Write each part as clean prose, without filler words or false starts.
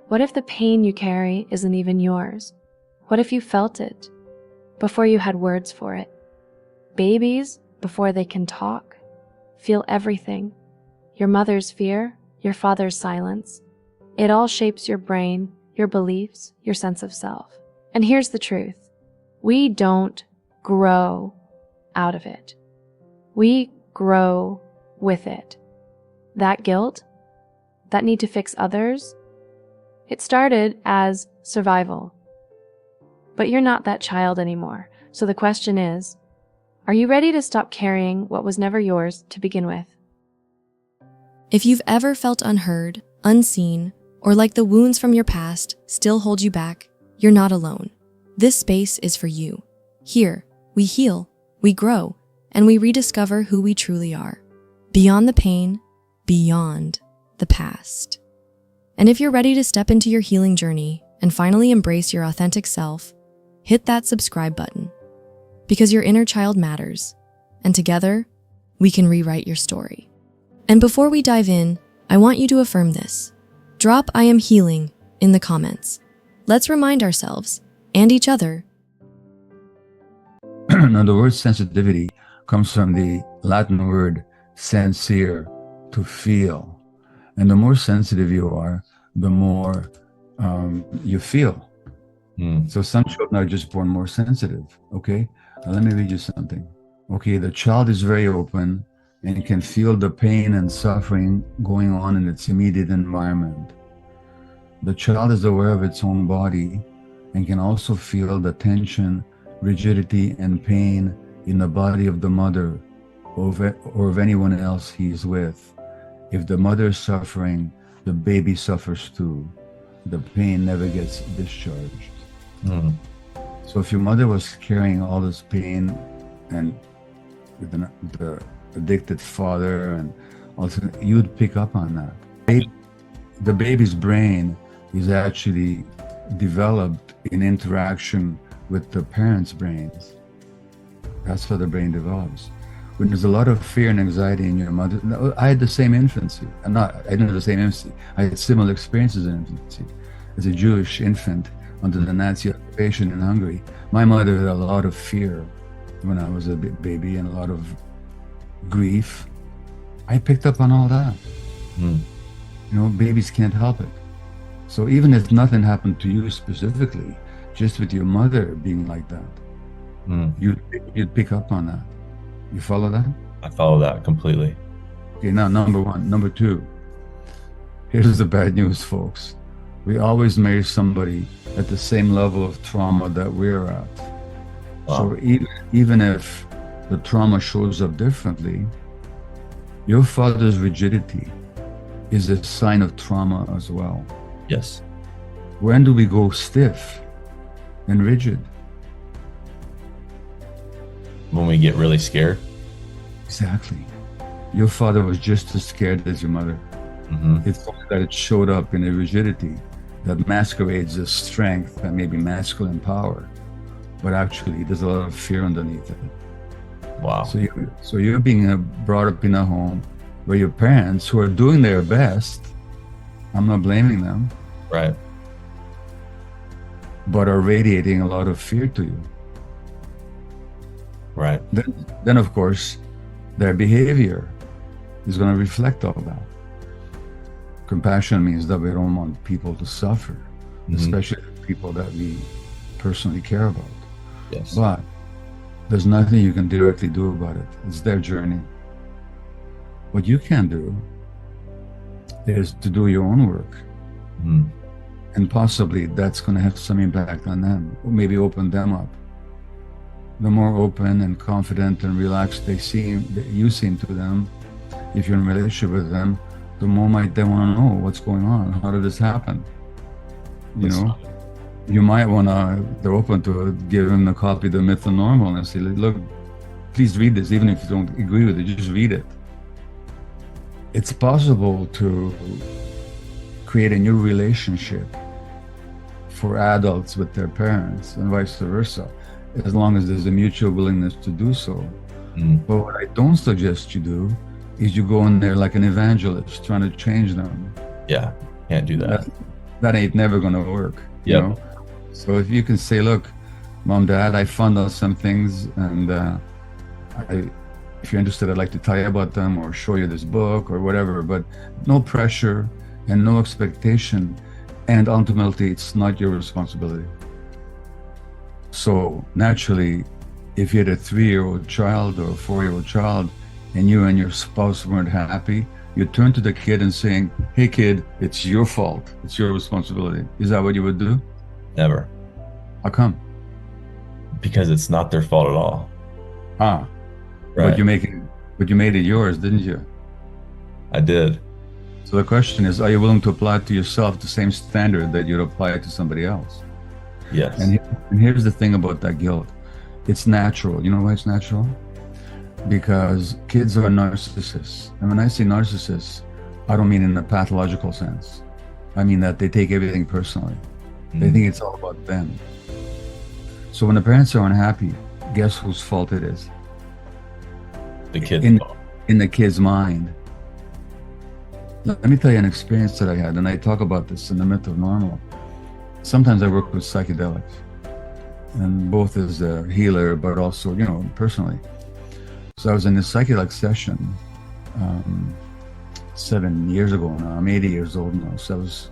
What if the pain you carry isn't even yours? What if you felt it before you had words for it? Babies, before they can talk, feel everything. Your mother's fear, your father's silence. It all shapes your brain, your beliefs, your sense of self. And here's the truth. We don't grow out of it. We grow with it. That guilt, that need to fix others, it started as survival. But you're not that child anymore. So the question is, are you ready to stop carrying what was never yours to begin with? If you've ever felt unheard, unseen, or like the wounds from your past still hold you back, you're not alone. This space is for you. Here, we heal, we grow, and we rediscover who we truly are. Beyond the pain, beyond the past. And if you're ready to step into your healing journey and finally embrace your authentic self, hit that subscribe button. Because your inner child matters, and together, we can rewrite your story. And before we dive in, I want you to affirm this. Drop "I am healing" in the comments. Let's remind ourselves, and each other. Now, the word sensitivity comes from the Latin word sensere, to feel. And the more sensitive you are, the more you feel. So some children are just born more sensitive, okay? Now, let me read you something. Okay, the child is very open and can feel the pain and suffering going on in its immediate environment. The child is aware of its own body and can also feel the tension, rigidity, and pain in the body of the mother or of anyone else he is with. If the mother is suffering, the baby suffers too. The pain never gets discharged. So if your mother was carrying all this pain and with the addicted father, and also you'd pick up on that. The baby's brain is actually developed in interaction with the parents' brains. That's how the brain develops. When there's a lot of fear and anxiety in your mother, I had the same infancy. I didn't have the same infancy. I had similar experiences in infancy. As a Jewish infant under the Nazi occupation in Hungary, my mother had a lot of fear when I was a baby and a lot of grief. I picked up on all that. You know, babies can't help it. So even if nothing happened to you specifically, just with your mother being like that, you'd pick up on that. You follow that? I follow that completely. Okay, now number one. Number two, here's the bad news, folks. We always marry somebody at the same level of trauma that we're at. Wow. So even if the trauma shows up differently, your father's rigidity is a sign of trauma as well. Yes. When do we go stiff and rigid? When we get really scared. Exactly. Your father was just as scared as your mother. It's only that it showed up in a rigidity that masquerades as strength and maybe masculine power, but actually there's a lot of fear underneath it. Wow. So you're being brought up in a home where your parents, who are doing their best, I'm not blaming them, right, but are radiating a lot of fear to you. Right. Then of course, their behavior is going to reflect all that. Compassion means that we don't want people to suffer, especially people that we personally care about. Yes. But there's nothing you can directly do about it. It's their journey. What you can do is to do your own work. And possibly that's going to have some impact on them, or maybe open them up. The more open and confident and relaxed you seem to them, if you're in a relationship with them, the more might they want to know what's going on. How did this happen? You might want to, they're open to give them a copy of The Myth of Normal and say, look, please read this, even if you don't agree with it, just read it. It's possible to create a new relationship for adults with their parents and vice versa, as long as there's a mutual willingness to do so. But what I don't suggest you do is you go in there like an evangelist trying to change them. Yeah, can't do that. that ain't never going to work, you Yep. know? So if you can say, look, mom, dad, I found out some things, and if you're interested, I'd like to tell you about them or show you this book or whatever, but no pressure and no expectation. And ultimately, it's not your responsibility. So naturally, if you had a 3-year-old child or a 4-year-old child and you and your spouse weren't happy, you turn to the kid and saying, hey kid, it's your fault. It's your responsibility. Is that what you would do? Never. How come? Because it's not their fault at all. Ah, Right. but you made it yours, didn't you? I did. So the question is, are you willing to apply to yourself the same standard that you'd apply to somebody else? Yes. And here's the thing about that guilt. It's natural. You know why it's natural? Because kids are narcissists. And when I say narcissists, I don't mean in a pathological sense. I mean that they take everything personally. They think it's all about them. So when the parents are unhappy, guess whose fault it is? The kid's in- fault. In the kid's mind. Let me tell you an experience that I had, and I talk about this in the Myth of Normal. Sometimes I work with psychedelics, and both as a healer, but also, personally. So I was in a psychedelic session 7 years ago now. I'm 80 years old now, so I was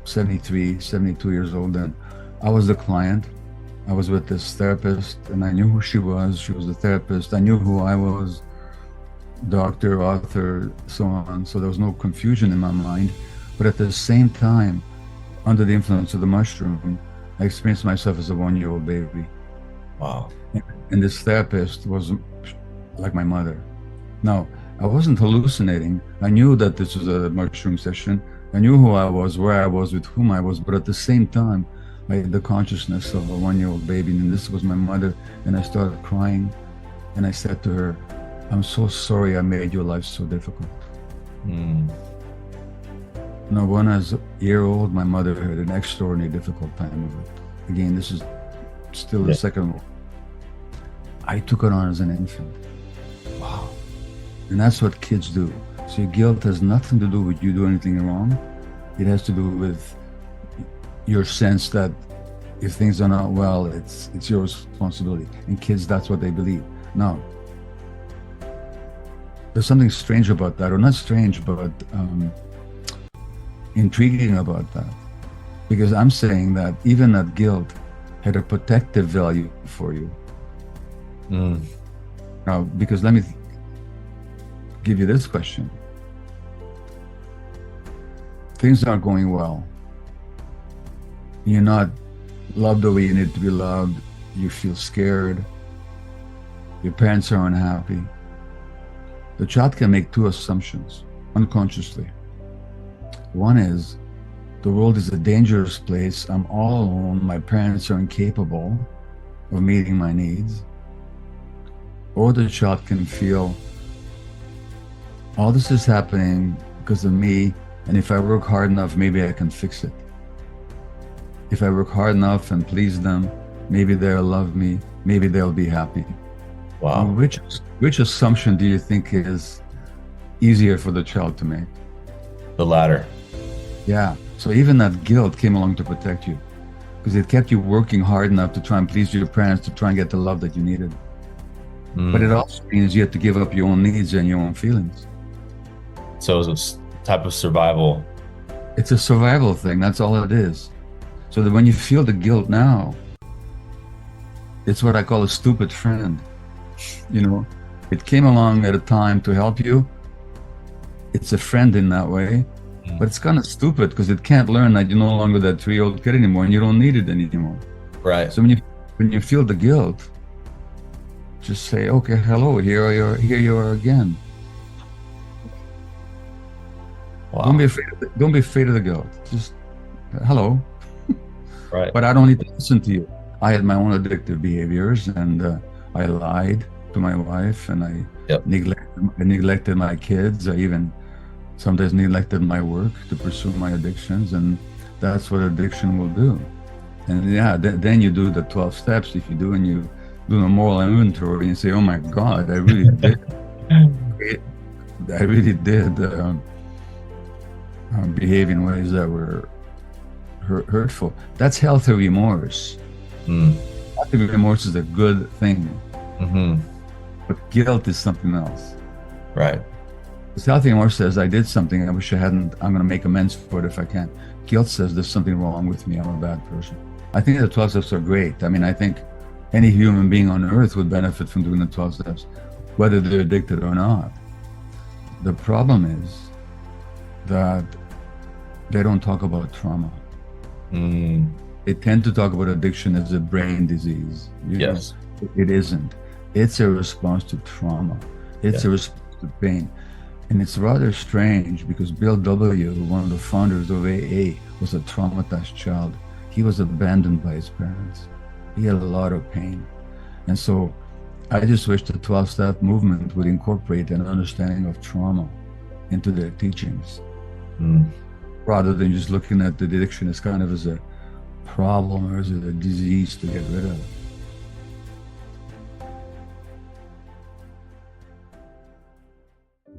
73, 72 years old, and I was the client. I was with this therapist, and I knew who she was. She was the therapist. I knew who I was, doctor, author, so on. So there was no confusion in my mind. But at the same time, under the influence of the mushroom, I experienced myself as a 1-year-old baby. Wow. And this therapist was like my mother. Now, I wasn't hallucinating. I knew that this was a mushroom session. I knew who I was, where I was, with whom I was. But at the same time, I had the consciousness of a 1-year-old baby. And this was my mother. And I started crying. And I said to her, I'm so sorry I made your life so difficult. Now, when I was a year old, my mother had an extraordinarily difficult time with it. Again, this is still the second one. I took it on as an infant. Wow. And that's what kids do. So your guilt has nothing to do with you doing anything wrong. It has to do with your sense that if things are not well, it's your responsibility. And kids, that's what they believe. Now, there's something strange about that, or not strange, but intriguing about that. Because I'm saying that even that guilt had a protective value for you. Now, because let me give you this question. Things aren't going well. You're not loved the way you need to be loved. You feel scared. Your parents are unhappy. The child can make two assumptions unconsciously. One is, the world is a dangerous place. I'm all alone. My parents are incapable of meeting my needs. Or the child can feel, all this is happening because of me, and if I work hard enough, maybe I can fix it. If I work hard enough and please them, maybe they'll love me, maybe they'll be happy. Wow. Which assumption do you think is easier for the child to make? The latter. Yeah. So even that guilt came along to protect you, because it kept you working hard enough to try and please your parents, to try and get the love that you needed. But it also means you have to give up your own needs and your own feelings. So it's a type of survival. It's a survival thing. That's all it is. So that when you feel the guilt now, it's what I call a stupid friend. It came along at a time to help you. It's a friend in that way, but it's kind of stupid because it can't learn that you're no longer that 3-year-old kid anymore and you don't need it anymore. Right. So when you feel the guilt, just say, okay, hello, here you are again. Wow. Don't be afraid of the guilt. Just hello. Right. But I don't need to listen to you. I had my own addictive behaviors, and I lied to my wife, and I neglected my kids. I even sometimes neglected my work to pursue my addictions, and that's what addiction will do. And then you do the 12 steps. If you do, and you do a moral inventory and say, oh my God, I really did. I really did behave in ways that were hurtful. That's healthy remorse. Healthy remorse is a good thing. But guilt is something else. Right. Because healthy remorse says, I did something I wish I hadn't. I'm going to make amends for it if I can. Guilt says there's something wrong with me. I'm a bad person. I think the 12 steps are great. I mean, I think any human being on earth would benefit from doing the 12 steps, whether they're addicted or not. The problem is that they don't talk about trauma. They tend to talk about addiction as a brain disease. Yes. It isn't. It's a response to trauma. It's a response to pain. And it's rather strange because Bill W., one of the founders of AA, was a traumatized child. He was abandoned by his parents. He had a lot of pain. And so I just wish the 12-step movement would incorporate an understanding of trauma into their teachings, rather than just looking at the addiction as kind of as a problem or as a disease to get rid of.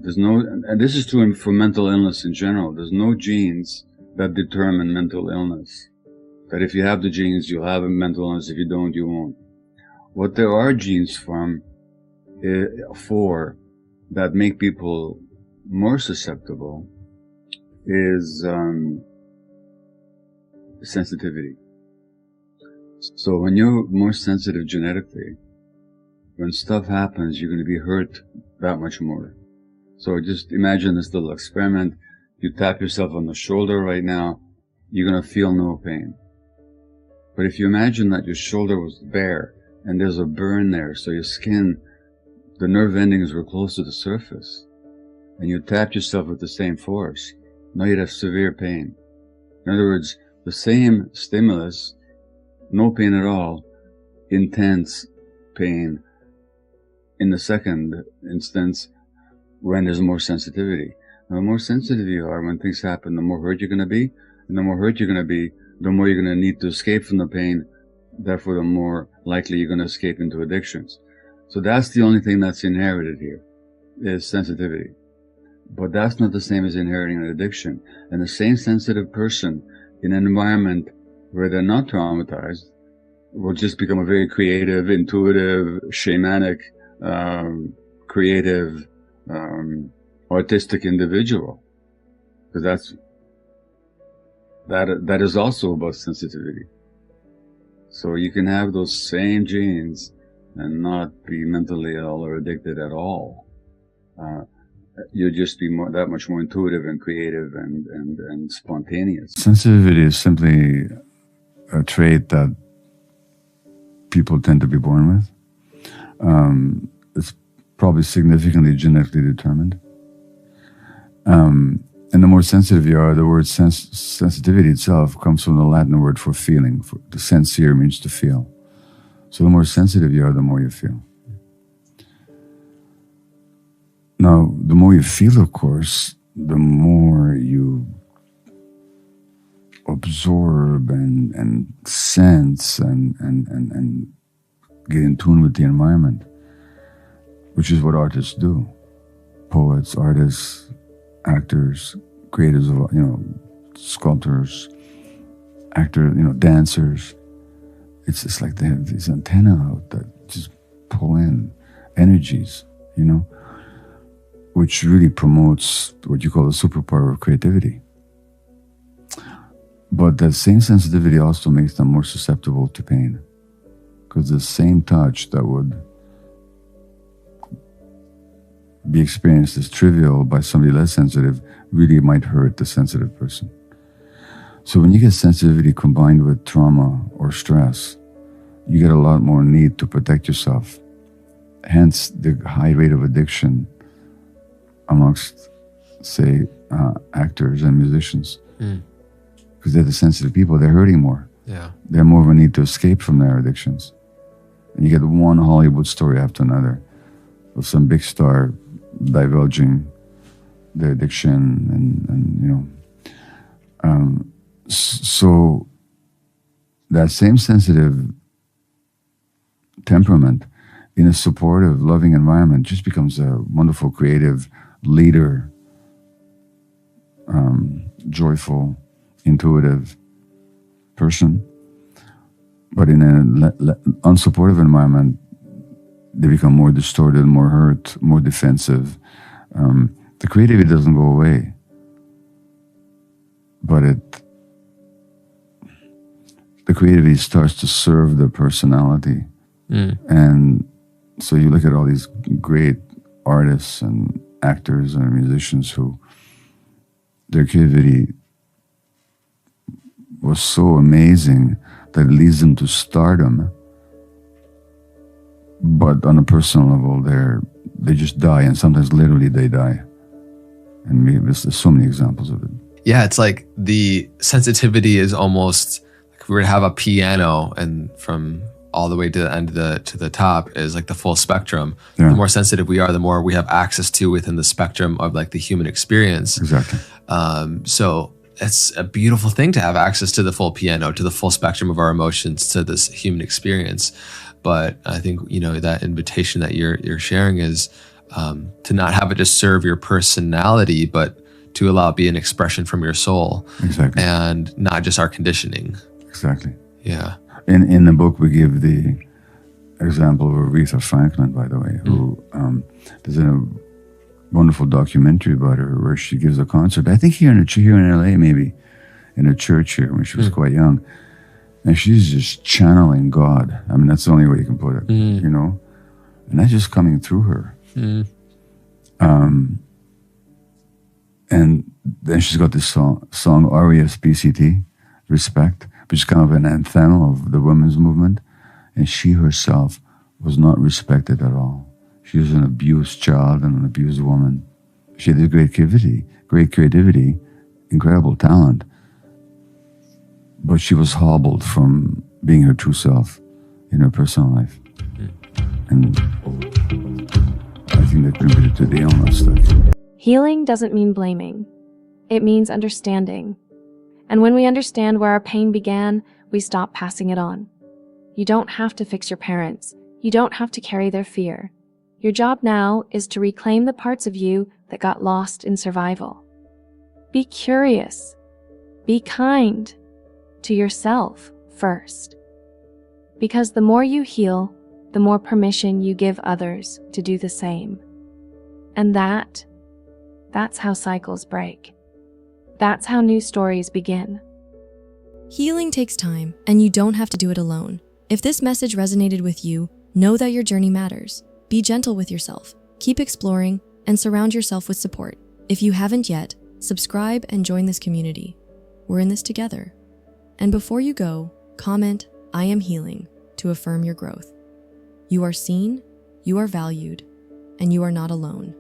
There's no, and this is true for mental illness in general, there's no genes that determine mental illness. That if you have the genes, you'll have a mental illness. If you don't, you won't. What there are genes for that make people more susceptible is sensitivity. So when you're more sensitive genetically, when stuff happens, you're going to be hurt that much more. So just imagine this little experiment. You tap yourself on the shoulder right now, you're going to feel no pain. But if you imagine that your shoulder was bare and there's a burn there, so your skin, the nerve endings were close to the surface, and you tapped yourself with the same force, now you'd have severe pain. In other words, the same stimulus, no pain at all, intense pain in the second instance when there's more sensitivity. Now, the more sensitive you are when things happen, the more hurt you're going to be, and the more hurt you're going to be, the more you're going to need to escape from the pain, therefore the more likely you're going to escape into addictions. So that's the only thing that's inherited here, is sensitivity. But that's not the same as inheriting an addiction. And the same sensitive person in an environment where they're not traumatized will just become a very creative, intuitive, shamanic, creative, artistic individual. Because that is also about sensitivity. So you can have those same genes and not be mentally ill or addicted at all. You'll just be that much more intuitive and creative and spontaneous. Sensitivity is simply a trait that people tend to be born with. It's probably significantly genetically determined. And the more sensitive you are, the word sensitivity itself comes from the Latin word for feeling. The sensere means to feel. So the more sensitive you are, the more you feel. Now, the more you feel, of course, the more you absorb and sense and get in tune with the environment, which is what artists do. Poets, artists, actors, creators of, sculptors, actors, dancers. It's just like they have these antennae out that just pull in energies, which really promotes what you call the superpower of creativity. But that same sensitivity also makes them more susceptible to pain, because the same touch that would be experienced as trivial by somebody less sensitive really might hurt the sensitive person. So when you get sensitivity combined with trauma or stress, you get a lot more need to protect yourself. Hence the high rate of addiction amongst, say, actors and musicians. Because they're the sensitive people, they're hurting more. Yeah. They have more of a need to escape from their addictions. And you get one Hollywood story after another of some big star divulging their addiction so that same sensitive temperament in a supportive, loving environment just becomes a wonderful, creative leader, joyful, intuitive, person. But in an unsupportive environment, they become more distorted, more hurt, more defensive. The creativity doesn't go away, but the creativity starts to serve the personality. And so you look at all these great artists and actors and musicians who their creativity was so amazing that it leads them to stardom, but on a personal level they just die, and sometimes literally they die. And there's so many examples of it. Yeah, it's like the sensitivity is almost like if we were to have a piano, and from all the way to the end to the top is like the full spectrum. Yeah. The more sensitive we are, the more we have access to within the spectrum of like the human experience. Exactly. So it's a beautiful thing to have access to the full piano, to the full spectrum of our emotions, to this human experience. But I think, you know, that invitation that you're sharing is to not have it just serve your personality, but to allow it be an expression from your soul. Exactly. And not just our conditioning. Exactly. Yeah. In the book, we give the example of Aretha Franklin, by the way, who there's a wonderful documentary about her where she gives a concert. I think here in LA, maybe in a church here when she was quite young, and she's just channeling God. I mean, that's the only way you can put it, you know, and that's just coming through her. And then she's got this song RESPCT, Respect, which is kind of an anthem of the women's movement. And she herself was not respected at all. She was an abused child and an abused woman. She had great creativity, incredible talent. But she was hobbled from being her true self in her personal life. And I think that contributed to the illness stuff. Healing doesn't mean blaming. It means understanding. And when we understand where our pain began, we stop passing it on. You don't have to fix your parents. You don't have to carry their fear. Your job now is to reclaim the parts of you that got lost in survival. Be curious. Be kind to yourself first. Because the more you heal, the more permission you give others to do the same. And that's how cycles break. That's how new stories begin. Healing takes time, and you don't have to do it alone. If this message resonated with you, know that your journey matters. Be gentle with yourself, keep exploring, and surround yourself with support. If you haven't yet, subscribe and join this community. We're in this together. And before you go, comment, "I am healing," to affirm your growth. You are seen, you are valued, and you are not alone.